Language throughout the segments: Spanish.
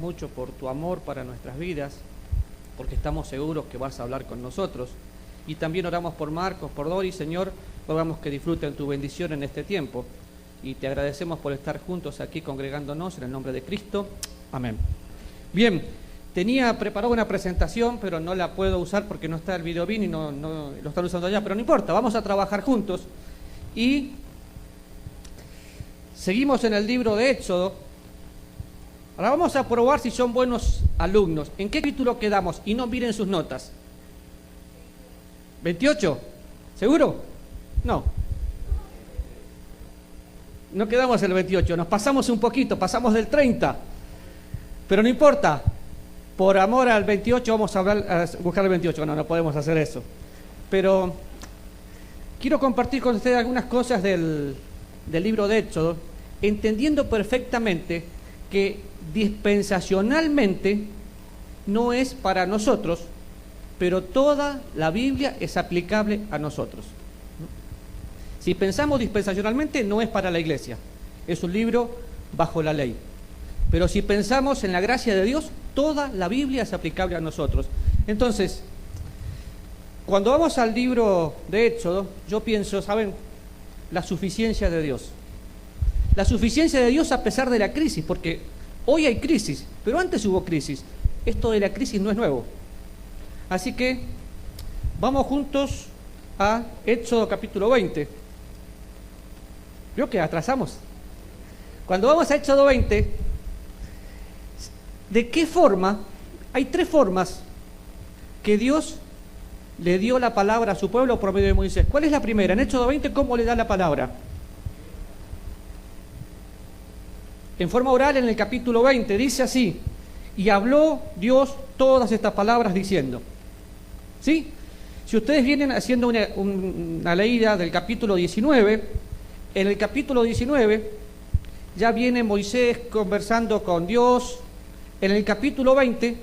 mucho por tu amor para nuestras vidas, porque estamos seguros que vas a hablar con nosotros. Y también oramos por Marcos, por Doris, Señor, rogamos que disfruten tu bendición en este tiempo. Y te agradecemos por estar juntos aquí congregándonos en el nombre de Cristo. Amén. Bien, tenía preparado una presentación, pero no la puedo usar porque no está el video bien y no lo están usando allá, pero no importa, vamos a trabajar juntos. Y seguimos en el libro de Éxodo. Ahora vamos a probar si son buenos alumnos. ¿En qué capítulo quedamos? Y no miren sus notas. ¿28? ¿Seguro? No. No quedamos en el 28, nos pasamos un poquito, pasamos del 30. Pero no importa, por amor al 28 vamos a buscar el 28. No podemos hacer eso. Pero quiero compartir con ustedes algunas cosas del libro de Éxodo, entendiendo perfectamente que dispensacionalmente no es para nosotros, pero toda la Biblia es aplicable a nosotros. Si pensamos dispensacionalmente, no es para la iglesia, es un libro bajo la ley. Pero si pensamos en la gracia de Dios, toda la Biblia es aplicable a nosotros. Entonces, cuando vamos al libro de Éxodo, yo pienso, ¿saben? La suficiencia de Dios. La suficiencia de Dios a pesar de la crisis, porque hoy hay crisis, pero antes hubo crisis. Esto de la crisis no es nuevo. Así que vamos juntos a Éxodo capítulo 20. Veo que atrasamos. Cuando vamos a Éxodo 20, ¿de qué forma? Hay tres formas que Dios le dio la palabra a su pueblo por medio de Moisés. ¿Cuál es la primera? En Éxodo 20, ¿cómo le da la palabra? En forma oral, en el capítulo 20, dice así: y habló Dios todas estas palabras diciendo. ¿Sí? Si ustedes vienen haciendo una leída del capítulo 19, en el capítulo 19 ya viene Moisés conversando con Dios. En el capítulo 20,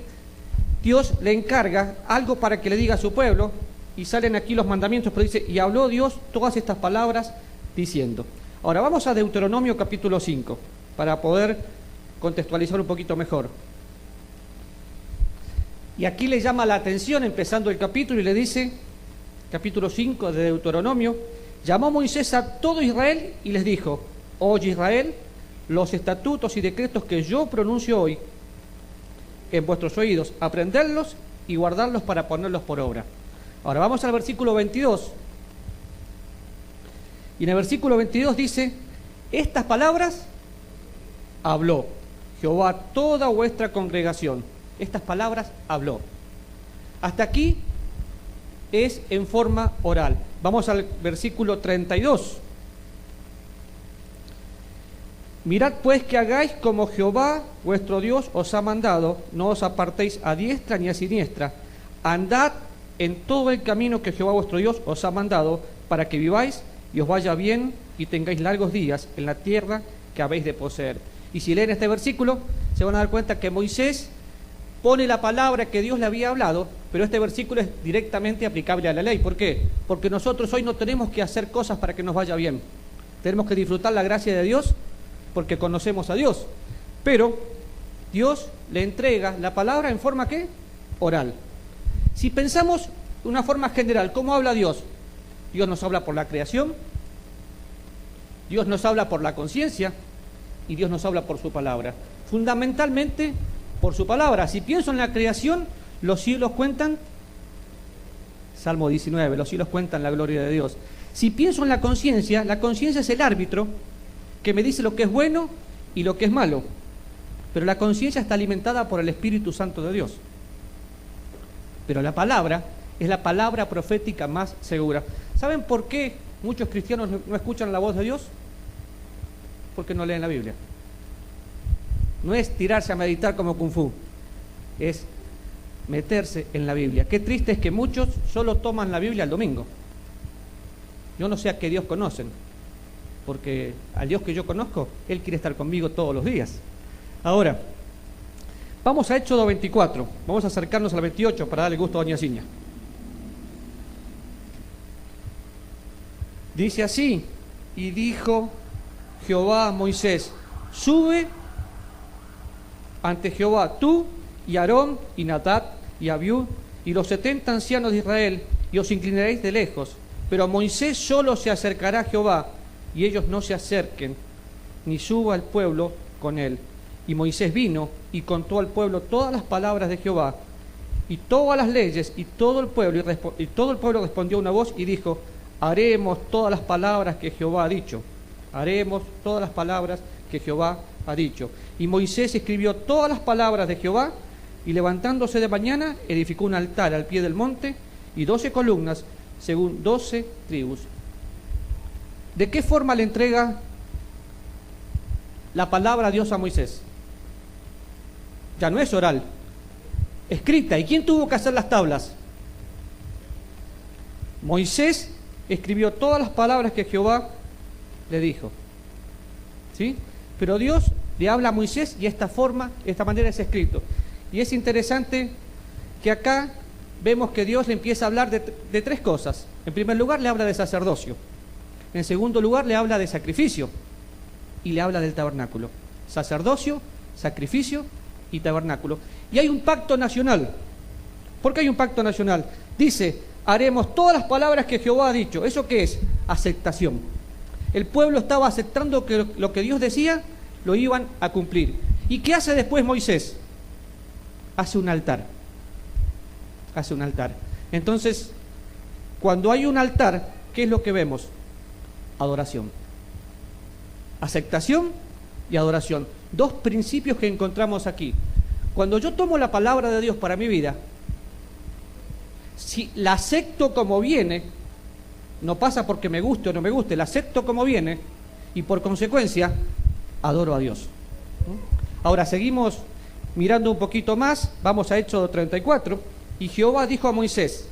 Dios le encarga algo para que le diga a su pueblo, y salen aquí los mandamientos, pero dice, y habló Dios todas estas palabras diciendo. Ahora vamos a Deuteronomio capítulo 5, para poder contextualizar un poquito mejor. Y aquí le llama la atención, empezando el capítulo, y le dice, capítulo 5 de Deuteronomio, llamó Moisés a todo Israel y les dijo, oye Israel, los estatutos y decretos que yo pronuncio hoy en vuestros oídos, aprenderlos y guardarlos para ponerlos por obra. Ahora vamos al versículo 22. Y en el versículo 22 dice, estas palabras habló Jehová a toda vuestra congregación. Estas palabras habló. Hasta aquí es en forma oral. Vamos al versículo 32. Mirad pues que hagáis como Jehová vuestro Dios os ha mandado, no os apartéis a diestra ni a siniestra. Andad en todo el camino que Jehová vuestro Dios os ha mandado, para que viváis y os vaya bien y tengáis largos días en la tierra que habéis de poseer. Y si leen este versículo, se van a dar cuenta que Moisés pone la palabra que Dios le había hablado, pero este versículo es directamente aplicable a la ley. ¿Por qué? Porque nosotros hoy no tenemos que hacer cosas para que nos vaya bien. Tenemos que disfrutar la gracia de Dios porque conocemos a Dios. Pero Dios le entrega la palabra en forma ¿qué? Oral. Si pensamos de una forma general, ¿cómo habla Dios? Dios nos habla por la creación, Dios nos habla por la conciencia y Dios nos habla por su palabra. Fundamentalmente por su palabra. Si pienso en la creación, los cielos cuentan, Salmo 19, los cielos cuentan la gloria de Dios. Si pienso en la conciencia es el árbitro que me dice lo que es bueno y lo que es malo. Pero la conciencia está alimentada por el Espíritu Santo de Dios. Pero la palabra es la palabra profética más segura. ¿Saben por qué muchos cristianos no escuchan la voz de Dios? Porque no leen la Biblia. No es tirarse a meditar como Kung Fu, es meterse en la Biblia. Qué triste es que muchos solo toman la Biblia el domingo. Yo no sé a qué Dios conocen, porque al Dios que yo conozco, Él quiere estar conmigo todos los días. Ahora, vamos a Éxodo 24, vamos a acercarnos al 28 para darle gusto a doña Ciña. Dice así, y dijo Jehová a Moisés, sube ante Jehová tú y Aarón y Nadab y Abiú y los 70 ancianos de Israel, y os inclinaréis de lejos. Pero Moisés solo se acercará a Jehová, y ellos no se acerquen, ni suba el pueblo con él. Y Moisés vino y contó al pueblo todas las palabras de Jehová y todas las leyes, y todo el pueblo respondió a una voz y dijo: haremos todas las palabras que Jehová ha dicho. Haremos todas las palabras que Jehová ha dicho. Y Moisés escribió todas las palabras de Jehová, y levantándose de mañana edificó un altar al pie del monte y 12 columnas según 12 tribus. ¿De qué forma le entrega la palabra a Dios a Moisés? Ya no es oral, escrita. ¿Y quién tuvo que hacer las tablas? Moisés escribió todas las palabras que Jehová le dijo, ¿sí? Pero Dios le habla a Moisés y de esta manera es escrito. Y es interesante que acá vemos que Dios le empieza a hablar de tres cosas. En primer lugar, le habla de sacerdocio. En segundo lugar, le habla de sacrificio. Y le habla del tabernáculo. Sacerdocio, sacrificio y tabernáculo. Y hay un pacto nacional. ¿Por qué hay un pacto nacional? Dice: haremos todas las palabras que Jehová ha dicho. ¿Eso qué es? Aceptación. El pueblo estaba aceptando que lo que Dios decía lo iban a cumplir. ¿Y qué hace después Moisés? Hace un altar. Hace un altar. Entonces, cuando hay un altar, ¿qué es lo que vemos? Adoración. Aceptación y adoración. Dos principios que encontramos aquí. Cuando yo tomo la palabra de Dios para mi vida, si la acepto como viene, no pasa porque me guste o no me guste, la acepto como viene y por consecuencia adoro a Dios. Ahora seguimos mirando un poquito más, vamos a Éxodo 34, y Jehová dijo a Moisés: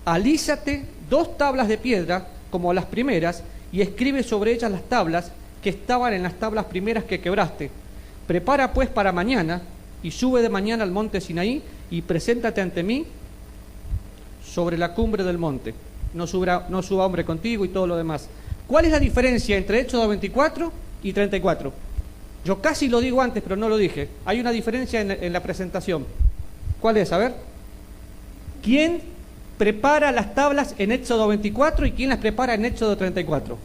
alízate 2 tablas de piedra como las primeras, y escribe sobre ellas las tablas que estaban en las tablas primeras que quebraste. Prepara pues para mañana, y sube de mañana al monte Sinaí, y preséntate ante mí sobre la cumbre del monte. No suba hombre contigo y todo lo demás. ¿Cuál es la diferencia entre Éxodo 24 y 34? Yo casi lo digo antes, pero no lo dije. Hay una diferencia en la presentación. ¿Cuál es? A ver. ¿Quién prepara las tablas en Éxodo 24 y quién las prepara en Éxodo 34?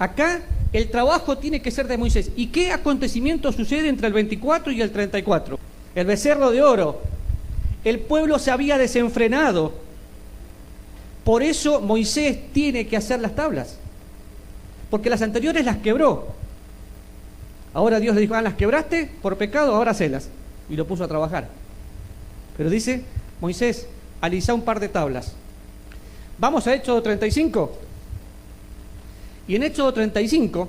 Acá el trabajo tiene que ser de Moisés. ¿Y qué acontecimiento sucede entre el 24 y el 34? El becerro de oro. El pueblo se había desenfrenado. Por eso Moisés tiene que hacer las tablas. Porque las anteriores las quebró. Ahora Dios le dijo: las quebraste por pecado, ahora hacelas. Y lo puso a trabajar. Pero dice: Moisés, alisa un par de tablas. Vamos a Éxodo 35. Y en Éxodo 35,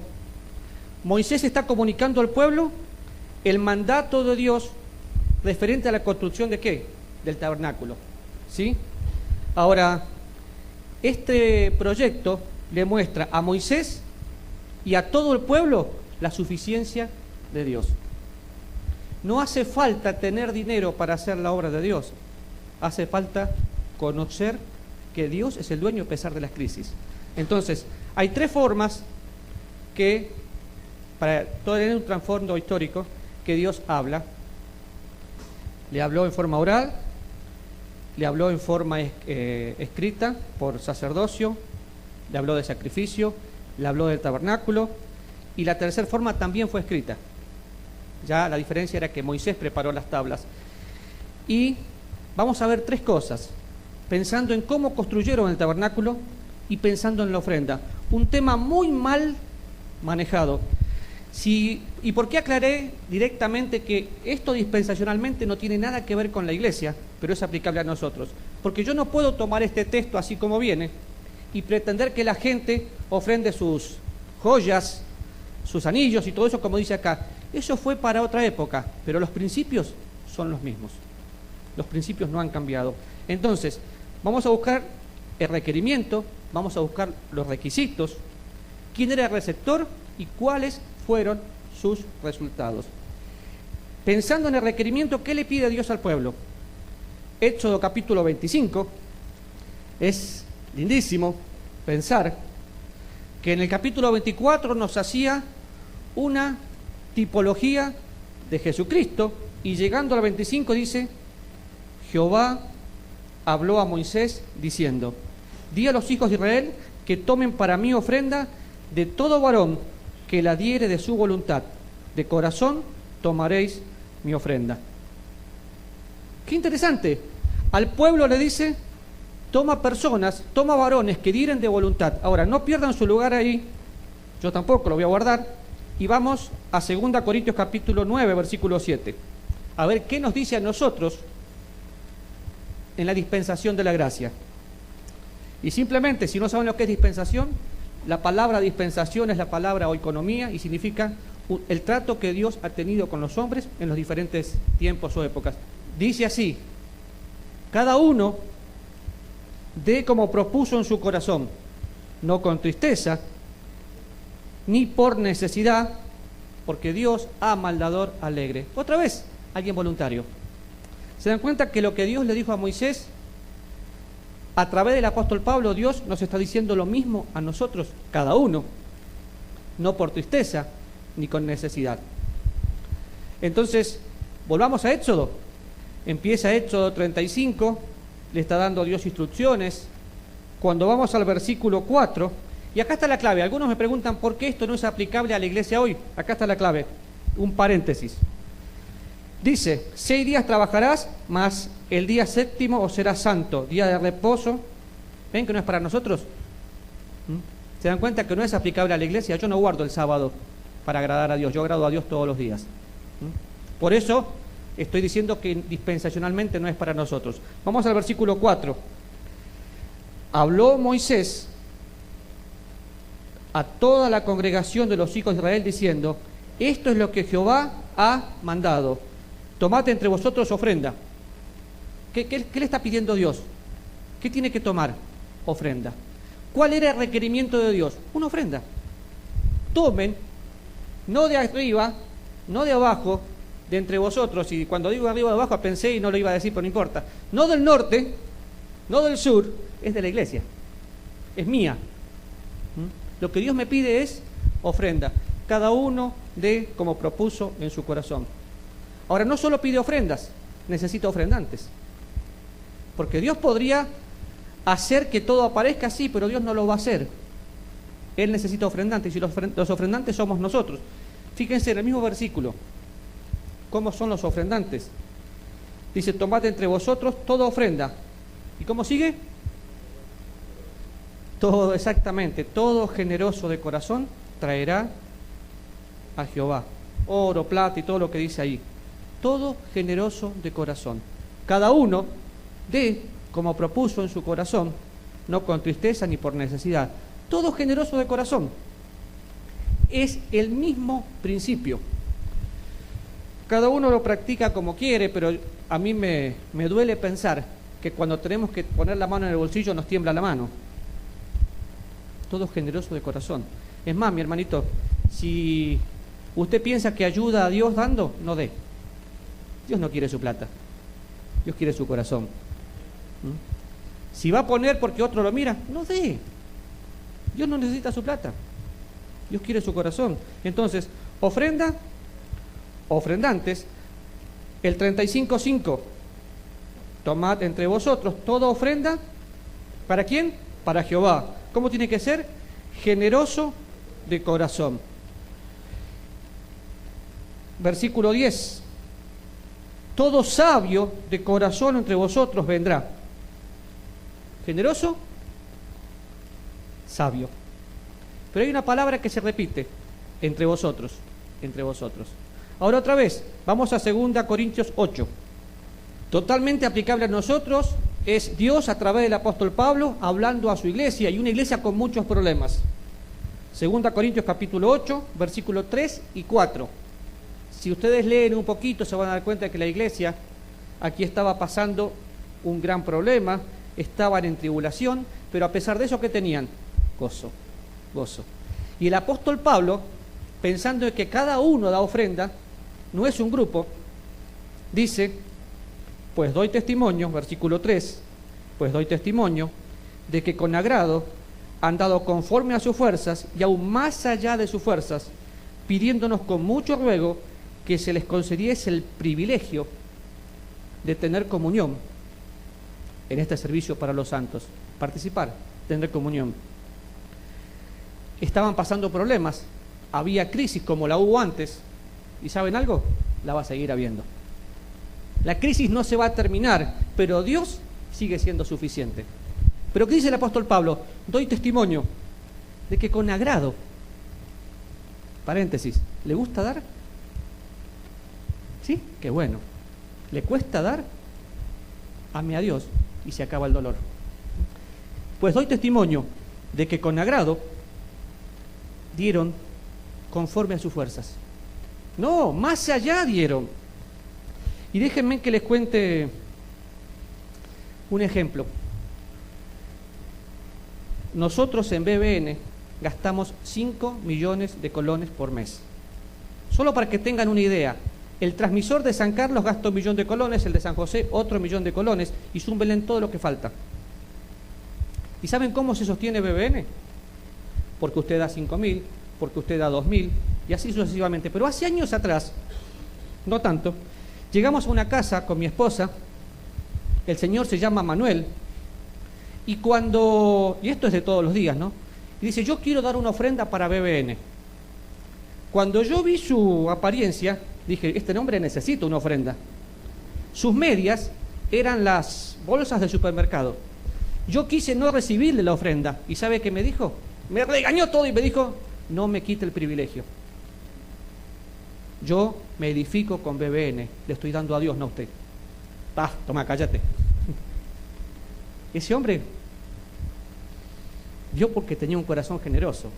Moisés está comunicando al pueblo el mandato de Dios referente a la construcción de ¿qué? Del tabernáculo. ¿Sí? Ahora, este proyecto le muestra a Moisés y a todo el pueblo la suficiencia de Dios. No hace falta tener dinero para hacer la obra de Dios. Hace falta conocer que Dios es el dueño a pesar de las crisis. Entonces, hay 3 formas que, para tener un trasfondo histórico, que Dios habla. Le habló en forma oral, le habló en forma escrita por sacerdocio, le habló de sacrificio, le habló del tabernáculo, y la tercera forma también fue escrita. Ya la diferencia era que Moisés preparó las tablas. Y vamos a ver 3 cosas, pensando en cómo construyeron el tabernáculo y pensando en la ofrenda. Un tema muy mal manejado. ¿Y por qué aclaré directamente que esto dispensacionalmente no tiene nada que ver con la iglesia, pero es aplicable a nosotros? Porque yo no puedo tomar este texto así como viene y pretender que la gente ofrende sus joyas, sus anillos y todo eso como dice acá. Eso fue para otra época, pero los principios son los mismos. Los principios no han cambiado. Entonces, vamos a buscar el requerimiento, vamos a buscar los requisitos, quién era el receptor y cuáles fueron sus resultados. Pensando en el requerimiento, ¿qué le pide Dios al pueblo? Éxodo capítulo 25, es lindísimo pensar que en el capítulo 24 nos hacía una tipología de Jesucristo, y llegando al 25 dice, Jehová habló a Moisés diciendo, di a los hijos de Israel que tomen para mí ofrenda de todo varón que la diere de su voluntad. De corazón tomaréis mi ofrenda. Qué interesante. Al pueblo le dice, toma personas, toma varones que dieren de voluntad. Ahora, no pierdan su lugar ahí, yo tampoco lo voy a guardar, y vamos a 2 Corintios capítulo 9, versículo 7. A ver qué nos dice a nosotros en la dispensación de la gracia. Y simplemente, si no saben lo que es dispensación, la palabra dispensación es la palabra oikonomía y significa el trato que Dios ha tenido con los hombres en los diferentes tiempos o épocas. Dice así, cada uno dé como propuso en su corazón, no con tristeza, ni por necesidad, porque Dios ama al dador alegre. Otra vez, alguien voluntario. ¿Se dan cuenta que lo que Dios le dijo a Moisés, a través del apóstol Pablo, Dios nos está diciendo lo mismo a nosotros, cada uno, no por tristeza, ni con necesidad? Entonces, volvamos a Éxodo. Empieza Éxodo 35, le está dando Dios instrucciones. Cuando vamos al versículo 4, y acá está la clave. Algunos me preguntan por qué esto no es aplicable a la iglesia hoy. Acá está la clave, un paréntesis. Dice, 6 días trabajarás, mas el día séptimo os será santo, día de reposo. ¿Ven que no es para nosotros? ¿Se dan cuenta que no es aplicable a la iglesia? Yo no guardo el sábado para agradar a Dios, yo agrado a Dios todos los días. Por eso estoy diciendo que dispensacionalmente no es para nosotros. Vamos al versículo 4. Habló Moisés a toda la congregación de los hijos de Israel diciendo, esto es lo que Jehová ha mandado, tomad entre vosotros ofrenda. ¿Qué le está pidiendo Dios? ¿Qué tiene que tomar? Ofrenda. ¿Cuál era el requerimiento de Dios? Una ofrenda. Tomen, no de arriba, no de abajo, de entre vosotros, y cuando digo arriba o de abajo pensé y no lo iba a decir, pero no importa, no del norte, no del sur, es de la iglesia, es mía. Lo que Dios me pide es ofrenda, cada uno dé como propuso en su corazón. Ahora, no solo pide ofrendas, necesita ofrendantes, porque Dios podría hacer que todo aparezca así, pero Dios no lo va a hacer. Él necesita ofrendantes, y los ofrendantes somos nosotros. Fíjense en el mismo versículo, ¿cómo son los ofrendantes? Dice, tomad entre vosotros toda ofrenda. ¿Y cómo sigue? Todo, exactamente, todo generoso de corazón traerá a Jehová. Oro, plata y todo lo que dice ahí. Todo generoso de corazón. Cada uno dé como propuso en su corazón, no con tristeza ni por necesidad. Todo generoso de corazón. Es el mismo principio. Cada uno lo practica como quiere, pero a mí me duele pensar que cuando tenemos que poner la mano en el bolsillo nos tiembla la mano. Todo generoso de corazón. Es más, mi hermanito, si usted piensa que ayuda a Dios dando, no dé. Dios no quiere su plata, Dios quiere su corazón. Si va a poner porque otro lo mira, no dé. Dios no necesita su plata, Dios quiere su corazón. Entonces, ofrenda, ofrendantes. El 35:5, tomad entre vosotros toda ofrenda. ¿Para quién? Para Jehová. ¿Cómo tiene que ser? Generoso de corazón. Versículo 10. Todo sabio de corazón entre vosotros vendrá. Generoso, sabio. Pero hay una palabra que se repite, entre vosotros, entre vosotros. Ahora otra vez, vamos a 2 Corintios 8. Totalmente aplicable a nosotros, es Dios a través del apóstol Pablo hablando a su iglesia, y una iglesia con muchos problemas. 2 Corintios capítulo 8, versículos 3 y 4. Si ustedes leen un poquito se van a dar cuenta de que la iglesia aquí estaba pasando un gran problema, estaban en tribulación, pero a pesar de eso, ¿qué tenían? Gozo, gozo. Y el apóstol Pablo, pensando en que cada uno da ofrenda, no es un grupo, dice, pues doy testimonio, versículo 3, pues doy testimonio de que con agrado han dado conforme a sus fuerzas y aún más allá de sus fuerzas, pidiéndonos con mucho ruego que se les concediese el privilegio de tener comunión en este servicio para los santos, participar, tener comunión. Estaban pasando problemas, había crisis como la hubo antes, y ¿saben algo? La va a seguir habiendo. La crisis no se va a terminar, pero Dios sigue siendo suficiente. Pero ¿qué dice el apóstol Pablo? Doy testimonio de que con agrado, paréntesis, ¿le gusta dar? ¿Sí? Qué bueno. ¿Le cuesta dar? Ame a Dios y se acaba el dolor. Pues doy testimonio de que con agrado dieron conforme a sus fuerzas. No, más allá dieron. Y déjenme que les cuente un ejemplo. Nosotros en BBN gastamos 5 millones de colones por mes. Solo para que tengan una idea, el transmisor de San Carlos gasta 1 millón de colones, el de San José otro 1 millón de colones, y súmenle todo lo que falta. ¿Y saben cómo se sostiene BBN? Porque usted da 5.000, porque usted da 2.000, y así sucesivamente. Pero hace años atrás, no tanto, llegamos a una casa con mi esposa, el señor se llama Manuel, y esto es de todos los días, ¿no? Y dice, yo quiero dar una ofrenda para BBN. Cuando yo vi su apariencia, dije, este hombre necesita una ofrenda. Sus medias eran las bolsas del supermercado. Yo quise no recibirle la ofrenda, ¿y sabe qué me dijo? Me regañó todo y me dijo, no me quite el privilegio. Yo me edifico con BBN, le estoy dando a Dios, no a usted. Toma, cállate. Ese hombre dio porque tenía un corazón generoso,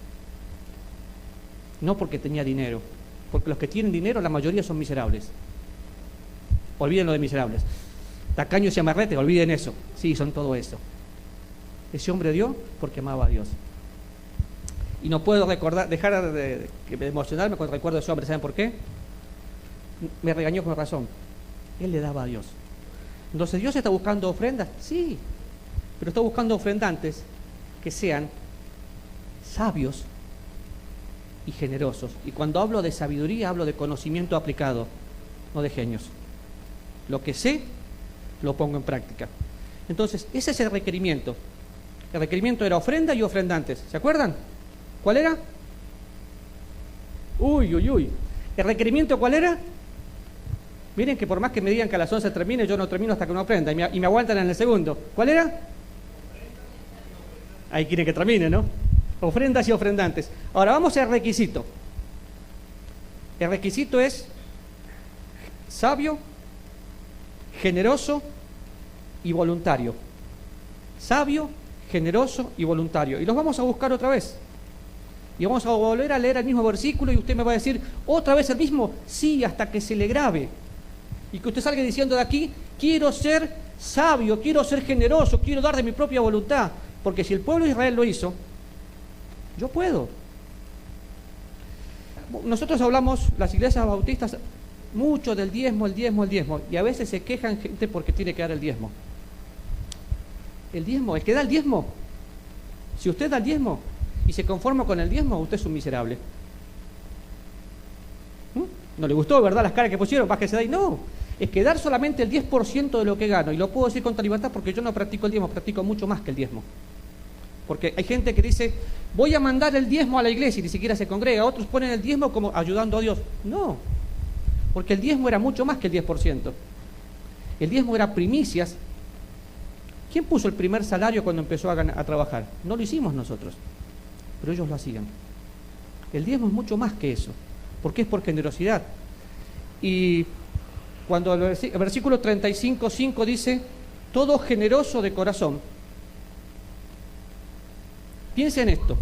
no porque tenía dinero, porque los que tienen dinero la mayoría son miserables. Olviden lo de miserables. Tacaños y amarretes, olviden eso. Sí, son todo eso. Ese hombre dio porque amaba a Dios. Y no puedo dejar de emocionarme cuando recuerdo a ese hombre. ¿Saben por qué? Me regañó con razón. Él le daba a Dios. Entonces, ¿Dios está buscando ofrendas? Sí, pero está buscando ofrendantes que sean sabios y generosos. Y cuando hablo de sabiduría, hablo de conocimiento aplicado, no de genios. Lo que sé, lo pongo en práctica. Entonces, ese es el requerimiento. El requerimiento era ofrenda y ofrendantes. ¿Se acuerdan? ¿Cuál era? Uy. ¿El requerimiento cuál era? Miren que por más que me digan que a las 11 termine, yo no termino hasta que no ofrenda. Y me aguantan en el segundo. ¿Cuál era? Ahí quieren que termine, ¿no? Ofrendas y ofrendantes. Ahora vamos al requisito. El requisito es sabio, generoso y voluntario. Sabio, generoso y voluntario. Y los vamos a buscar otra vez. Y vamos a volver a leer el mismo versículo y usted me va a decir, ¿otra vez el mismo? Sí, hasta que se le grabe. Y que usted salga diciendo de aquí, quiero ser sabio, quiero ser generoso, quiero dar de mi propia voluntad. Porque si el pueblo de Israel lo hizo, yo puedo. Nosotros hablamos, las iglesias bautistas, mucho del diezmo, el diezmo. Y a veces se quejan gente porque tiene que dar el diezmo. El diezmo, el que da el diezmo. Si usted da el diezmo y se conforma con el diezmo, usted es un miserable. ¿No le gustó, verdad, las caras que pusieron? Bájese de ahí. No, es que dar solamente el 10% de lo que gano, y lo puedo decir con toda libertad porque yo no practico el diezmo, practico mucho más que el diezmo. Porque hay gente que dice, voy a mandar el diezmo a la iglesia y ni siquiera se congrega. Otros ponen el diezmo como ayudando a Dios. No, porque el diezmo era mucho más que el 10%. El diezmo era primicias. ¿Quién puso el primer salario cuando empezó a trabajar? No lo hicimos nosotros, pero ellos lo hacían. El diezmo es mucho más que eso, porque es por generosidad. Y cuando el versículo 35:5 dice, todo generoso de corazón. Piensa en esto.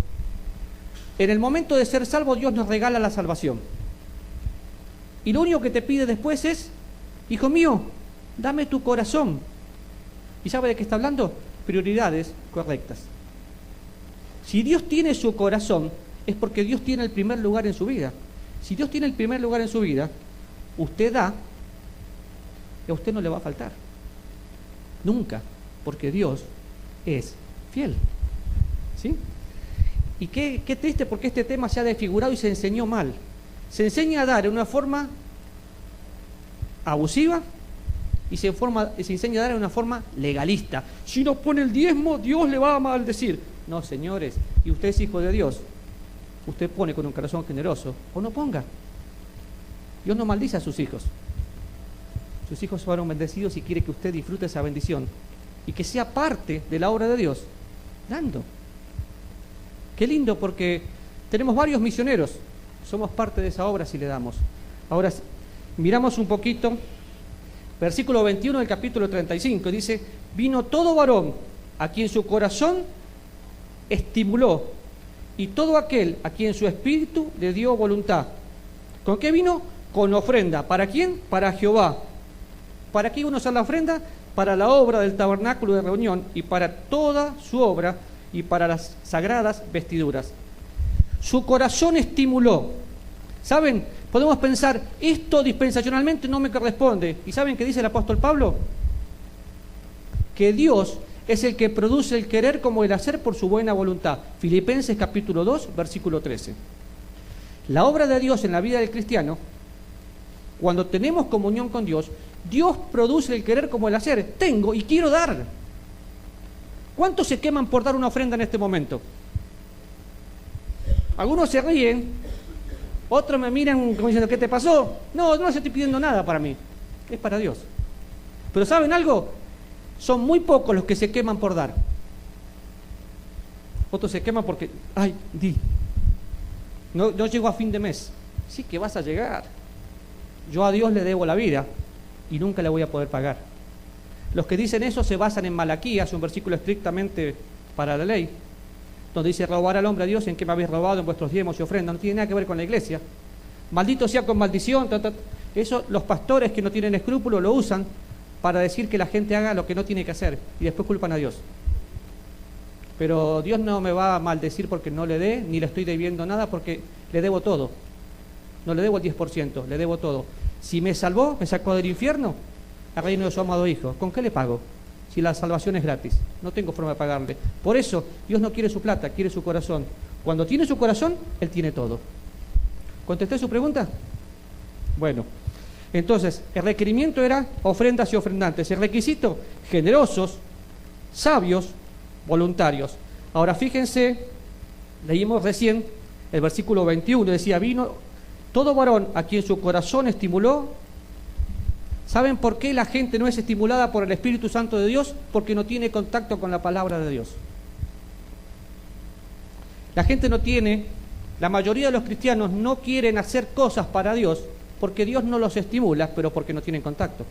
En el momento de ser salvo, Dios nos regala la salvación. Y lo único que te pide después es, hijo mío, dame tu corazón. ¿Y sabe de qué está hablando? Prioridades correctas. Si Dios tiene su corazón, es porque Dios tiene el primer lugar en su vida. Si Dios tiene el primer lugar en su vida, usted da, y a usted no le va a faltar. Nunca, porque Dios es fiel. ¿Sí? Y qué triste porque este tema se ha desfigurado y se enseñó mal. Se enseña a dar de una forma abusiva y se enseña a dar de una forma legalista. Si no pone el diezmo, Dios le va a maldecir. No, señores, y usted es hijo de Dios, usted pone con un corazón generoso o no ponga. Dios no maldice a sus hijos. Sus hijos fueron bendecidos y quiere que usted disfrute esa bendición y que sea parte de la obra de Dios, dando. Qué lindo, porque tenemos varios misioneros, somos parte de esa obra si le damos. Ahora miramos un poquito, versículo 21 del capítulo 35, dice: vino todo varón a quien su corazón estimuló y todo aquel a quien su espíritu le dio voluntad. ¿Con qué vino? Con ofrenda. ¿Para quién? Para Jehová. ¿Para qué iban a usar la ofrenda? Para la obra del tabernáculo de reunión y para toda su obra y para las sagradas vestiduras. Su corazón estimuló. ¿Saben? Podemos pensar, esto dispensacionalmente no me corresponde. ¿Y saben qué dice el apóstol Pablo? Que Dios es el que produce el querer como el hacer por su buena voluntad. Filipenses capítulo 2, versículo 13. La obra de Dios en la vida del cristiano, cuando tenemos comunión con Dios, Dios produce el querer como el hacer. Tengo y quiero dar. ¿Cuántos se queman por dar una ofrenda en este momento? Algunos se ríen, otros me miran como diciendo, ¿qué te pasó? No, no les estoy pidiendo nada para mí, es para Dios. Pero ¿saben algo? Son muy pocos los que se queman por dar. Otros se queman porque, ay, no llego a fin de mes. Sí que vas a llegar. Yo a Dios le debo la vida y nunca le voy a poder pagar. Los que dicen eso se basan en Malaquías, un versículo estrictamente para la ley, donde dice: robar al hombre a Dios, en que me habéis robado en vuestros diezmos y ofrendas. No tiene nada que ver con la iglesia. Maldito sea con maldición. Eso los pastores que no tienen escrúpulos lo usan para decir que la gente haga lo que no tiene que hacer y después culpan a Dios. Pero Dios no me va a maldecir porque no le dé, ni le estoy debiendo nada, porque le debo todo. No le debo el 10%, le debo todo. Si me salvó, me sacó del infierno al reino de su amado Hijo, ¿con qué le pago? Si la salvación es gratis, no tengo forma de pagarle. Por eso, Dios no quiere su plata, quiere su corazón. Cuando tiene su corazón, Él tiene todo. ¿Contesté su pregunta? Bueno, entonces, el requerimiento era ofrendas y ofrendantes. El requisito, generosos, sabios, voluntarios. Ahora fíjense, leímos recién el versículo 21, decía: vino todo varón a quien su corazón estimuló. ¿Saben por qué la gente no es estimulada por el Espíritu Santo de Dios? Porque no tiene contacto con la palabra de Dios. La gente no tiene, la mayoría de los cristianos no quieren hacer cosas para Dios porque Dios no los estimula, pero porque no tienen contacto.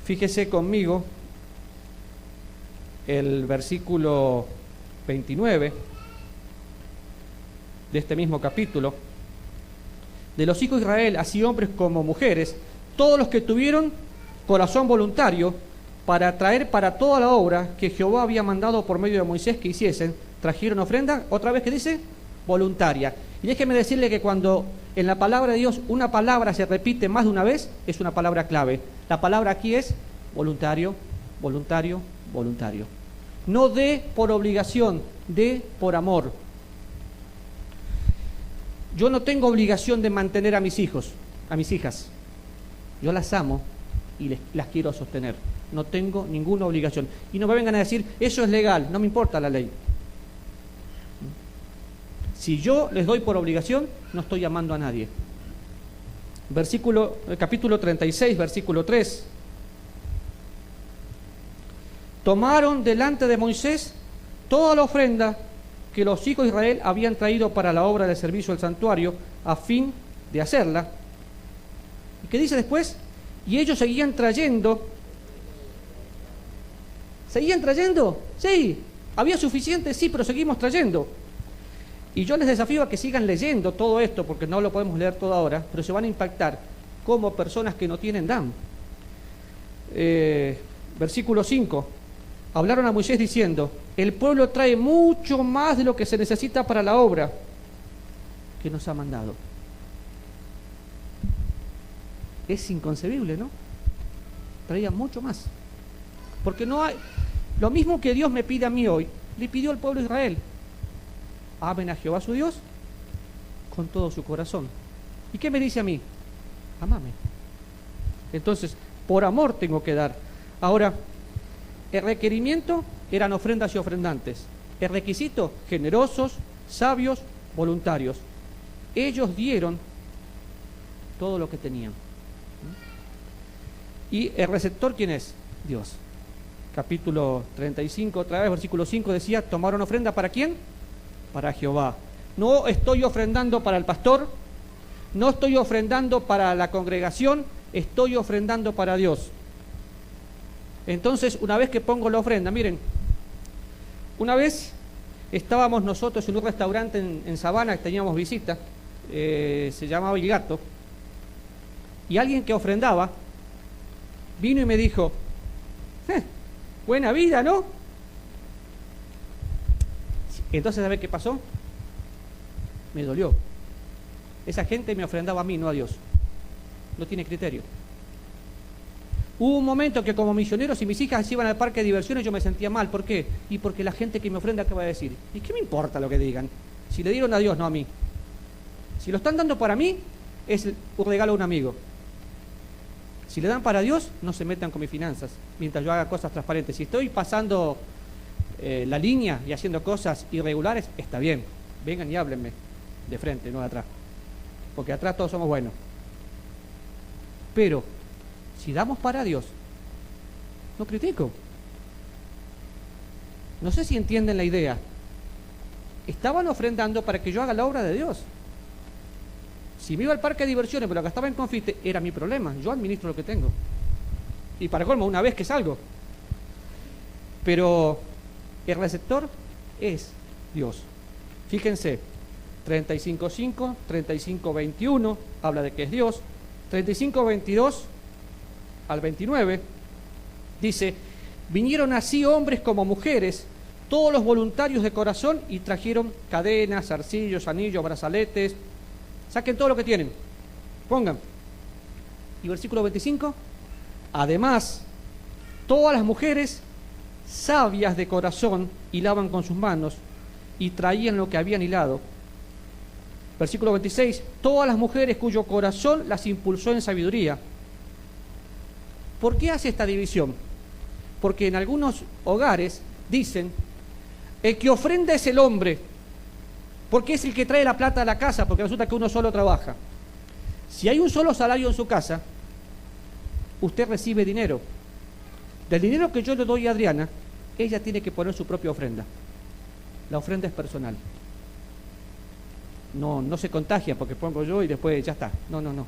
Fíjese conmigo el versículo 29 de este mismo capítulo. De los hijos de Israel, así hombres como mujeres, todos los que tuvieron corazón voluntario para traer para toda la obra que Jehová había mandado por medio de Moisés que hiciesen, trajeron ofrenda, otra vez que dice, voluntaria. Y déjeme decirle que cuando en la palabra de Dios una palabra se repite más de una vez, es una palabra clave. La palabra aquí es voluntario, voluntario, voluntario. No dé por obligación, dé por amor. Yo no tengo obligación de mantener a mis hijos, a mis hijas. Yo las amo y las quiero sostener. No tengo ninguna obligación. Y no me vengan a decir, eso es legal, no me importa la ley. Si yo les doy por obligación, no estoy llamando a nadie. Capítulo 36, versículo 3. Tomaron delante de Moisés toda la ofrenda que los hijos de Israel habían traído para la obra del servicio del santuario, a fin de hacerla. ¿Y qué dice después? Y ellos seguían trayendo. ¿Seguían trayendo? Sí. ¿Había suficiente? Sí, pero seguimos trayendo. Y yo les desafío a que sigan leyendo todo esto, porque no lo podemos leer todo ahora, pero se van a impactar cómo personas que no tienen dan. Versículo 5. Hablaron a Moisés diciendo: el pueblo trae mucho más de lo que se necesita para la obra que nos ha mandado. Es inconcebible, ¿no? Traía mucho más. Porque no hay... Lo mismo que Dios me pide a mí hoy, le pidió al pueblo de Israel. Amen a Jehová su Dios con todo su corazón. ¿Y qué me dice a mí? Amame. Entonces, por amor tengo que dar. Ahora, el requerimiento eran ofrendas y ofrendantes. El requisito, generosos, sabios, voluntarios. Ellos dieron todo lo que tenían. ¿Y el receptor quién es? Dios. Capítulo 35, otra vez, versículo 5 decía, ¿tomaron ofrenda para quién? Para Jehová. No estoy ofrendando para el pastor, no estoy ofrendando para la congregación, estoy ofrendando para Dios. Entonces, una vez que pongo la ofrenda, miren, una vez estábamos nosotros en un restaurante en Sabana, teníamos visita, se llamaba El Gato, y alguien que ofrendaba vino y me dijo, buena vida, ¿no? Entonces, ¿sabe qué pasó? Me dolió. Esa gente me ofrendaba a mí, no a Dios. No tiene criterio. Hubo un momento que como misioneros, si mis hijas iban al parque de diversiones, yo me sentía mal. ¿Por qué? Y porque la gente que me ofrenda, ¿qué va a decir? ¿Y qué me importa lo que digan? Si le dieron a Dios, no a mí. Si lo están dando para mí, es un regalo a un amigo. Si le dan para Dios, no se metan con mis finanzas, mientras yo haga cosas transparentes. Si estoy pasando la línea y haciendo cosas irregulares, está bien. Vengan y háblenme de frente, no de atrás. Porque atrás todos somos buenos. Pero, si damos para Dios, no critico. No sé si entienden la idea. Estaban ofrendando para que yo haga la obra de Dios. Si me iba al parque de diversiones pero gastaba en confite, era mi problema. Yo administro lo que tengo. Y para colmo, una vez que salgo. Pero el receptor es Dios. Fíjense, 35.5, 35.21 habla de que es Dios. 35.22 al 29 dice, vinieron así hombres como mujeres, todos los voluntarios de corazón, y trajeron cadenas, zarcillos, anillos, brazaletes. Saquen todo lo que tienen, pongan. Y versículo 25, además, todas las mujeres sabias de corazón hilaban con sus manos y traían lo que habían hilado. Versículo 26, todas las mujeres cuyo corazón las impulsó en sabiduría. ¿Por qué hace esta división? Porque en algunos hogares dicen, el que ofrenda es el hombre, porque es el que trae la plata a la casa, porque resulta que uno solo trabaja. Si hay un solo salario en su casa, usted recibe dinero. Del dinero que yo le doy a Adriana, ella tiene que poner su propia ofrenda. La ofrenda es personal. No se contagia porque pongo yo y después ya está. No. No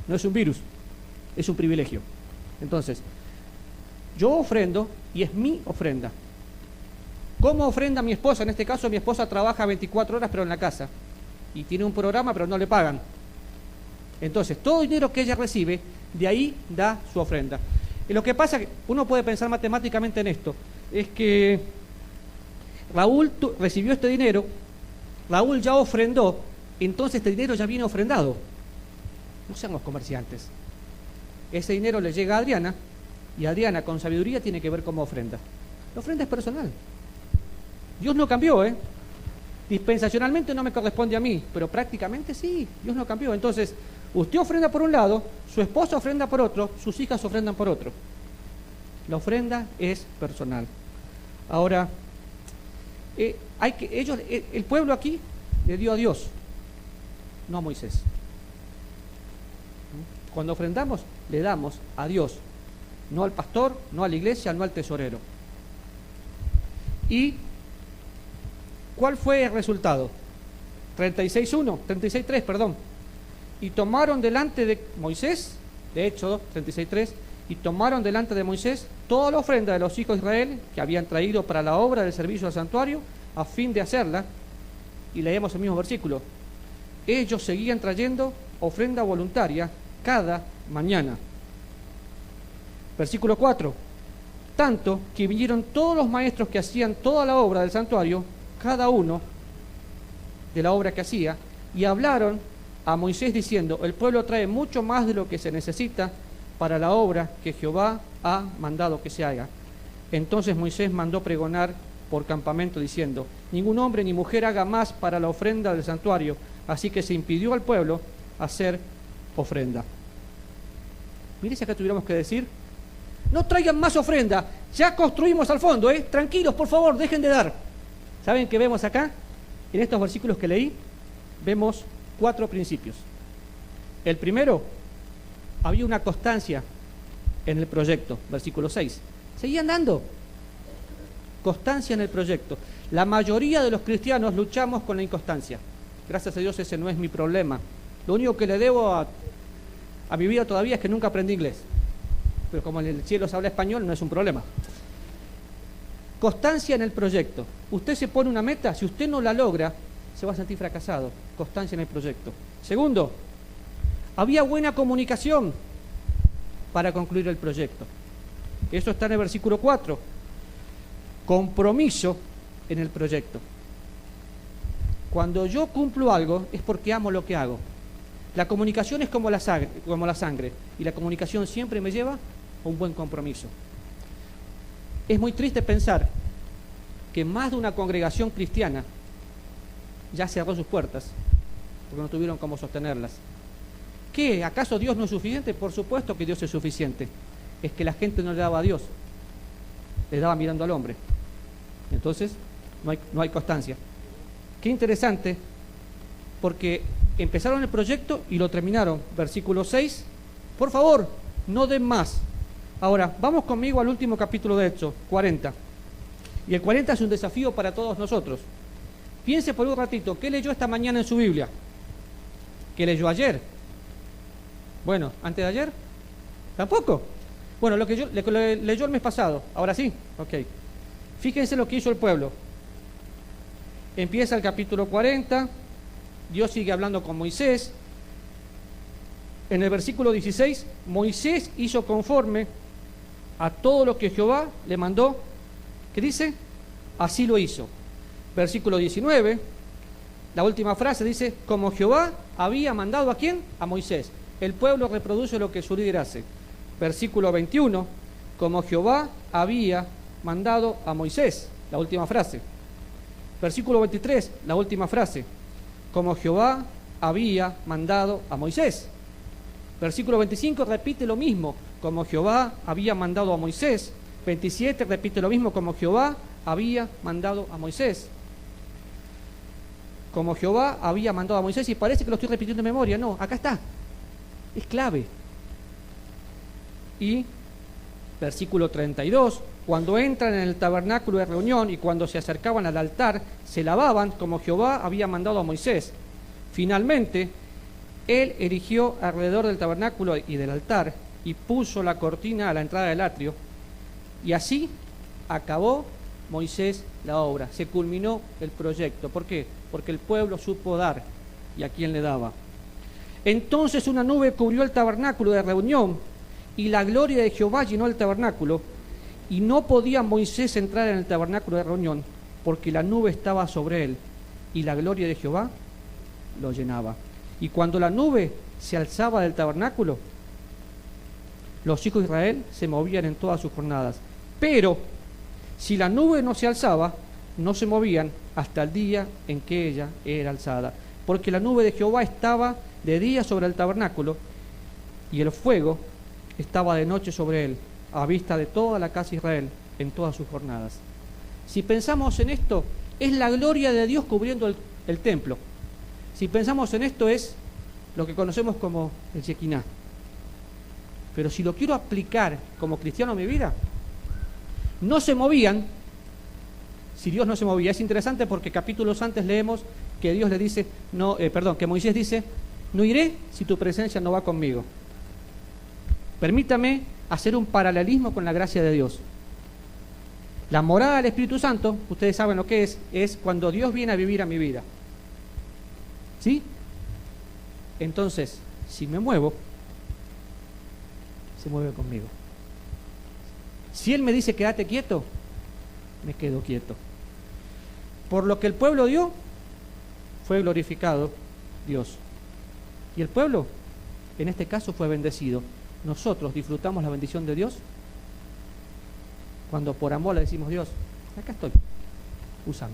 es un virus, es un privilegio. Entonces, yo ofrendo y es mi ofrenda. ¿Cómo ofrenda mi esposa? En este caso, mi esposa trabaja 24 horas pero en la casa. Y tiene un programa pero no le pagan. Entonces, todo dinero que ella recibe, de ahí da su ofrenda. Y lo que pasa es que uno puede pensar matemáticamente en esto. Es que Raúl recibió este dinero, Raúl ya ofrendó, entonces este dinero ya viene ofrendado. No seamos comerciantes. Ese dinero le llega a Adriana y Adriana con sabiduría tiene que ver cómo ofrenda. La ofrenda es personal. Dios no cambió, dispensacionalmente no me corresponde a mí, pero prácticamente sí, Dios no cambió. Entonces, usted ofrenda por un lado, su esposa ofrenda por otro, sus hijas ofrendan por otro. La ofrenda es personal. Ahora, el pueblo aquí le dio a Dios, no a Moisés. Cuando ofrendamos, le damos a Dios, no al pastor, no a la iglesia, no al tesorero. ¿Y cuál fue el resultado? 36.3, perdón. Y tomaron delante de Moisés, de Éxodo 36.3, y tomaron delante de Moisés toda la ofrenda de los hijos de Israel que habían traído para la obra del servicio al santuario, a fin de hacerla. Y leemos el mismo versículo. Ellos seguían trayendo ofrenda voluntaria cada mañana. Versículo 4. Tanto que vinieron todos los maestros que hacían toda la obra del santuario, cada uno de la obra que hacía, y hablaron a Moisés diciendo, el pueblo trae mucho más de lo que se necesita para la obra que Jehová ha mandado que se haga. Entonces Moisés mandó pregonar por campamento diciendo, ningún hombre ni mujer haga más para la ofrenda del santuario, así que se impidió al pueblo hacer ofrenda. Mire si acá tuviéramos que decir, no traigan más ofrenda, ya construimos al fondo, tranquilos, por favor, dejen de dar. ¿Saben qué vemos acá? En estos versículos que leí, vemos 4 principios. El primero, había una constancia en el proyecto, versículo 6. Seguían dando. Constancia en el proyecto. La mayoría de los cristianos luchamos con la inconstancia. Gracias a Dios ese no es mi problema. Lo único que le debo a mi vida todavía es que nunca aprendí inglés. Pero como en el cielo se habla español, no es un problema. Constancia en el proyecto. Usted se pone una meta, si usted no la logra, se va a sentir fracasado. Constancia en el proyecto. Segundo, había buena comunicación para concluir el proyecto. Eso está en el versículo 4. Compromiso en el proyecto. Cuando yo cumplo algo es porque amo lo que hago. La comunicación es como la sangre, y la comunicación siempre me lleva a un buen compromiso. Es muy triste pensar que más de una congregación cristiana ya cerró sus puertas porque no tuvieron cómo sostenerlas. ¿Qué? ¿Acaso Dios no es suficiente? Por supuesto que Dios es suficiente. Es que la gente no le daba a Dios, le daba mirando al hombre. Entonces no hay constancia. Qué interesante, porque empezaron el proyecto y lo terminaron. Versículo 6, por favor, no den más. Ahora, vamos conmigo al último capítulo de Hechos, 40. Y el 40 es un desafío para todos nosotros. Piense por un ratito, ¿qué leyó esta mañana en su Biblia? ¿Qué leyó ayer? Bueno, ¿antes de ayer? ¿Tampoco? Bueno, lo que leyó el mes pasado. Ahora sí, ok. Fíjense lo que hizo el pueblo. Empieza el capítulo 40, Dios sigue hablando con Moisés. En el versículo 16, Moisés hizo conforme a todo lo que Jehová le mandó. ¿Qué dice? Así lo hizo. Versículo 19, la última frase dice, como Jehová había mandado ¿a quién? A Moisés. El pueblo reproduce lo que su líder hace. Versículo 21, como Jehová había mandado a Moisés. La última frase. Versículo 23, la última frase. Como Jehová había mandado a Moisés. Versículo 25 repite lo mismo, como Jehová había mandado a Moisés. 27 repite lo mismo, como Jehová había mandado a Moisés. Como Jehová había mandado a Moisés, y parece que lo estoy repitiendo de memoria. No, acá está. Es clave. Y versículo 32, cuando entran en el tabernáculo de reunión y cuando se acercaban al altar, se lavaban como Jehová había mandado a Moisés. Finalmente, él erigió alrededor del tabernáculo y del altar y puso la cortina a la entrada del atrio. Y así acabó Moisés la obra. Se culminó el proyecto. ¿Por qué? Porque el pueblo supo dar. ¿Y a quién le daba? Entonces una nube cubrió el tabernáculo de reunión y la gloria de Jehová llenó el tabernáculo. Y no podía Moisés entrar en el tabernáculo de reunión porque la nube estaba sobre él y la gloria de Jehová lo llenaba. Y cuando la nube se alzaba del tabernáculo, los hijos de Israel se movían en todas sus jornadas. Pero si la nube no se alzaba, no se movían hasta el día en que ella era alzada. Porque la nube de Jehová estaba de día sobre el tabernáculo y el fuego estaba de noche sobre él, a vista de toda la casa de Israel en todas sus jornadas. Si pensamos en esto, es la gloria de Dios cubriendo el templo. Si pensamos en esto, es lo que conocemos como el Shekinah. Pero si lo quiero aplicar como cristiano a mi vida, no se movían si Dios no se movía. Es interesante porque capítulos antes leemos que Dios le dice, que Moisés dice, no iré si tu presencia no va conmigo. Permítame hacer un paralelismo con la gracia de Dios. La morada del Espíritu Santo, ustedes saben lo que es cuando Dios viene a vivir a mi vida. ¿Sí? Entonces, si me muevo, se mueve conmigo. Si Él me dice quédate quieto, me quedo quieto. Por lo que el pueblo dio, fue glorificado Dios. Y el pueblo, en este caso, fue bendecido. Nosotros disfrutamos la bendición de Dios cuando por amor le decimos, Dios, acá estoy, úsame.